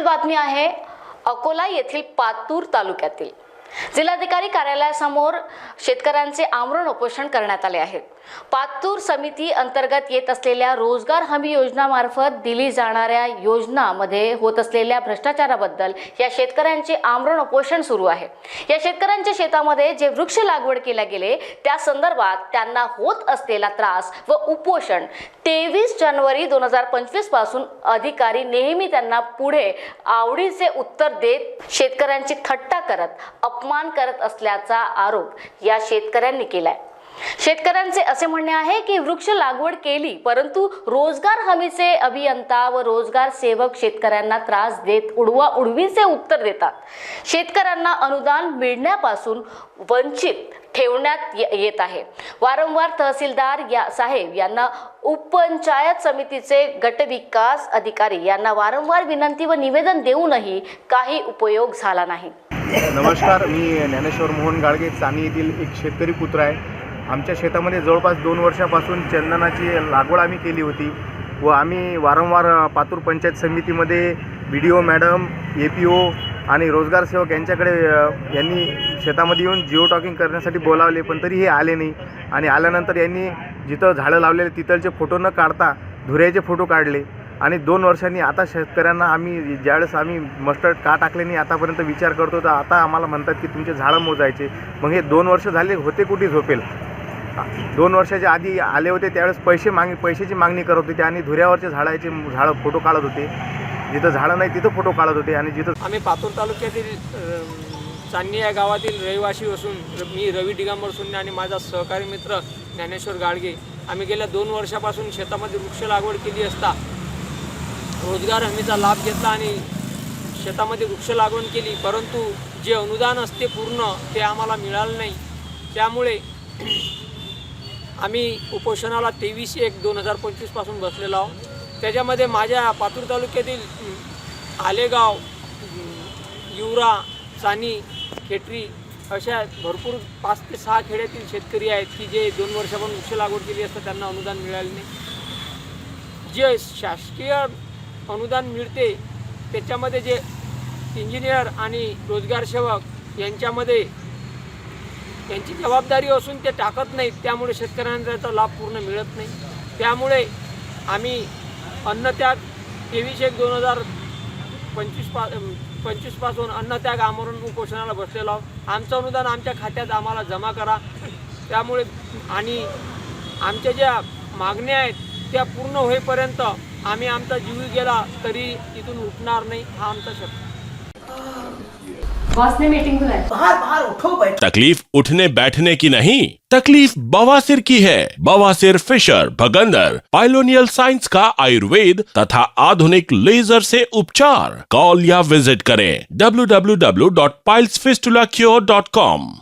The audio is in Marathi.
बातमी आहे अकोला येथील पातूर तालुक्यातील। जिल्हाधिकारी कार्यालयासमोर शेतकऱ्यांचे आमरण उपोषण करण्यात आले आहे। पातूर समिती अंतर्गत येत असलेल्या रोजगार हमी योजनामार्फत दिली जाणाऱ्या योजनांमध्ये होत असलेल्या भ्रष्टाचाराबद्दल या शेतकऱ्यांचे आमरण उपोषण सुरू आहे। या शेतकऱ्यांच्या शेतामध्ये जे वृक्ष लागवड केले गेले त्या संदर्भात त्यांना होत असलेला त्रास व उपोषण 23 जानेवारी 2025 पासून अधिकारी नेहमी त्यांना पुढे आवडीचे उत्तर देत शेतकऱ्यांची थट्टा करत अपमान करत असल्याचा आरोप या शेतकऱ्यांनी केलाय। शेतकऱ्यांचे असे म्हणणे आहे की वृक्ष लागवड केली परंतु रोजगार हमीचे अभियंता व रोजगार सेवक शेतकऱ्यांना त्रास देत उडवीचे उत्तर देतात। शेतकऱ्यांना अनुदान मिळण्यापासून वंचित ठेवण्यात येत आहे। वारंवार तहसीलदार साहेब यांना उपपंचायत समितीचे गटविकास अधिकारी यांना वारंवार विनंती व निवेदन देऊनही काही उपयोग झाला नाही। नमस्कार, मी ज्ञानेश्वर मोहन गाडगे, चाणी येथील एक शेतकरी पुत्र आहे। आमच्या शेतामध्ये जवळपास 2 वर्षापासून चंदनाची लागवड आम्ही केली होती व आम्ही वारंवार पातूर पंचायत समितीमध्ये BDO मॅडम, APO आणि रोजगार सेवक यांनी शेतामध्ये येऊन जिओ टॉकिंग करण्यासाठी बोलावले, पण तरी हे आले नाही। आणि आल्यानंतर यांनी जिथं झाडं लावलेले तिथलचे फोटो न काढता धुऱ्याचे फोटो काढले आणि 2 वर्षांनी आता शेतकऱ्यांना आम्ही ज्यावेळेस आम्ही मस्टर्ड का टाकले नाही आतापर्यंत विचार करतो, तर आता आम्हाला म्हणतात की तुमचे झाडं मोजायचे। मग हे 2 वर्ष झाले होते कुठे झोपेल। 2 वर्षाच्या आधी आले होते त्यावेळेस पैशाची मागणी करत होते आणि धुऱ्यावरचे झाडं फोटो काढत होते, जिथं झाडं नाही तिथं फोटो काढत होते। आणि जिथं आम्ही पातूर तालुक्यातील चांदणी या गावातील रहिवासी असून मी रवी दिगंबर सुन्ने आणि माझा सहकारी मित्र ज्ञानेश्वर गाडगे आम्ही गेल्या 2 वर्षापासून शेतामध्ये वृक्ष लागवड केली असता रोजगार हमीचा लाभ घेतला आणि शेतामध्ये वृक्ष लागवड केली, परंतु जे अनुदान असते पूर्ण ते आम्हाला मिळालं नाही। त्यामुळे आम्ही उपोषणाला 23/1/2025 पासून बसलेलो आहोत। त्याच्यामध्ये माझ्या पातूर तालुक्यातील आलेगाव, युवरा, चाणी, खेटरी अशा भरपूर 5 ते 6 खेड्यातील शेतकरी आहेत की जे 2 वर्षापासून वृक्ष लागवड केली असता त्यांना अनुदान मिळाले नाही। जे शासकीय अनुदान मिळते त्याच्यामध्ये जे इंजिनियर आणि रोजगार सेवक यांच्यामध्ये यांची जबाबदारी असून ते टाकत नाहीत, त्यामुळे शेतकऱ्यांना त्याचा लाभ पूर्ण मिळत नाही। त्यामुळे आम्ही अन्नत्याग 23/1/2025 पासून अन्नत्याग आमरण उपोषणाला बसलेलो आहोत। आमचं अनुदान आमच्या खात्यात आम्हाला जमा करा, त्यामुळे आणि आमच्या ज्या मागण्या आहेत त्या पूर्ण होईपर्यंत आम्ही आमचा जीव गेला तरी इथून उठणार नाही, हा आमचा शब्द। बॉस ने मीटिंग बुलाई। बाहर उठो बैठ। तकलीफ उठने बैठने की नहीं, तकलीफ बवासीर की है। बवासीर, फिशर, भगंदर, पाइलोनियल साइंस का आयुर्वेद तथा आधुनिक लेजर से उपचार। कॉल या विजिट करें www.pilesfistulacure.com।